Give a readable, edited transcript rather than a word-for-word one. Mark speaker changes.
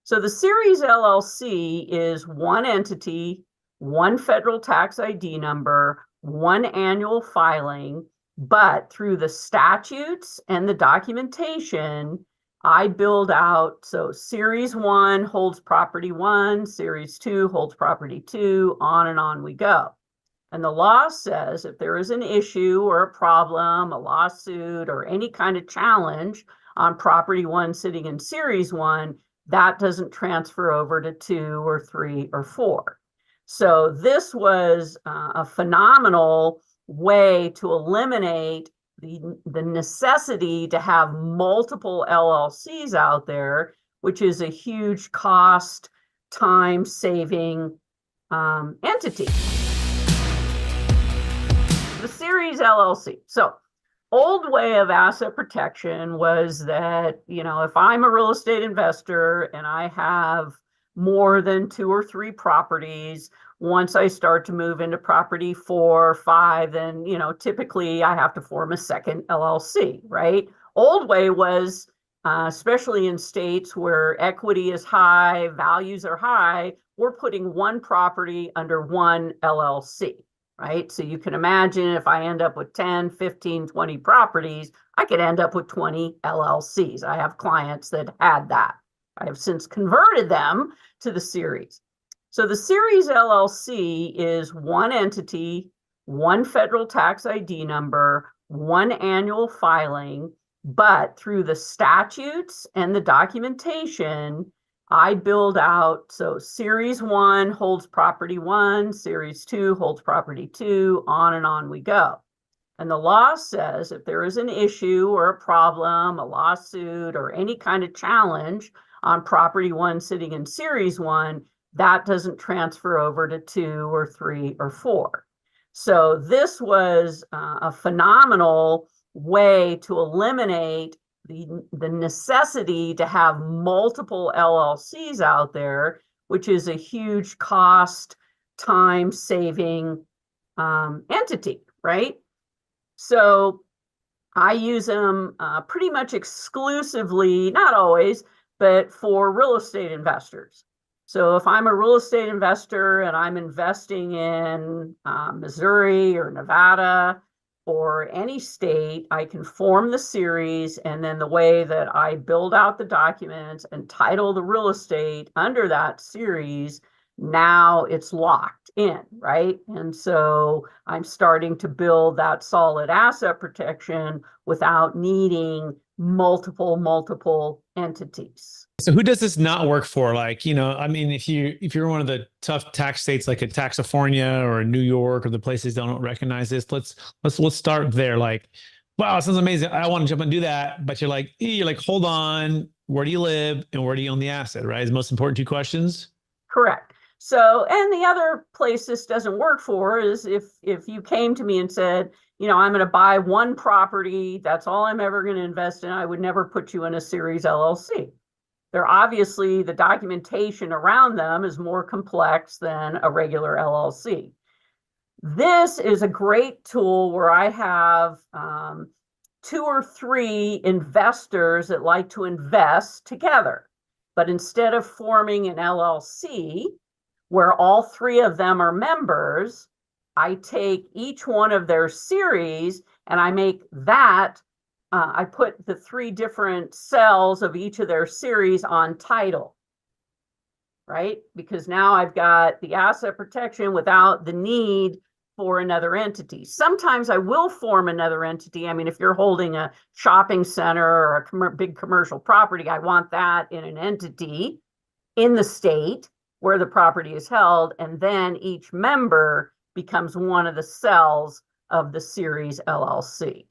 Speaker 1: So the Series LLC is one entity, one federal tax ID number, one annual filing, but through the statutes and the documentation, I build out, so Series 1 holds property 1, Series 2 holds property 2, on and on we go. And the law says if there is an issue or a problem, a lawsuit, or any kind of challenge on property 1 sitting in Series 1, that doesn't transfer over to 2 or 3 or 4. So this was a phenomenal way to eliminate the necessity to have multiple LLCs out there, which is a huge cost, time-saving entity. The Series LLC. So old way of asset protection was that, if I'm a real estate investor and I have more than 2 or 3 properties, once I start to move into property 4 or 5, then, typically I have to form a second LLC, right? Old way was, especially in states where equity is high, values are high, we're putting one property under one LLC. Right? So you can imagine if I end up with 10, 15, 20 properties, I could end up with 20 LLCs. I have clients that had that. I have since converted them to the Series. So the Series LLC is one entity, one federal tax ID number, one annual filing, but through the statutes and the documentation, I build out, so Series 1 holds property 1, Series 2 holds property 2, on and on we go. And the law says if there is an issue or a problem, a lawsuit, or any kind of challenge on property 1 sitting in Series 1, that doesn't transfer over to 2 or 3 or 4. So this was a phenomenal way to eliminate the necessity to have multiple LLCs out there, which is a huge cost, time-saving entity, right? So I use them pretty much exclusively, not always, but for real estate investors. So if I'm a real estate investor and I'm investing in Missouri or Nevada, or any state, I can form the Series, and then the way that I build out the documents and title the real estate under that Series, now it's locked in, right? And so I'm starting to build that solid asset protection without needing multiple entities.
Speaker 2: So who does this not work for? Like, if you're one of the tough tax states like a California or New York or the places that don't recognize this, let's start there. Like, wow, it sounds amazing. I want to jump and do that. But you're like, hold on, where do you live and where do you own the asset, right? Is the most important 2 questions.
Speaker 1: Correct. So, and the other place this doesn't work for is if you came to me and said, I'm going to buy one property, that's all I'm ever going to invest in, I would never put you in a Series LLC. They're obviously, the documentation around them is more complex than a regular LLC. This is a great tool where I have 2 or 3 investors that like to invest together. But instead of forming an LLC where all 3 of them are members, I take each one of their series and I make that I put the 3 different cells of each of their series on title, right? Because now I've got the asset protection without the need for another entity. Sometimes I will form another entity. I mean, if you're holding a shopping center or a big commercial property, I want that in an entity in the state where the property is held, and then each member becomes one of the cells of the Series LLC.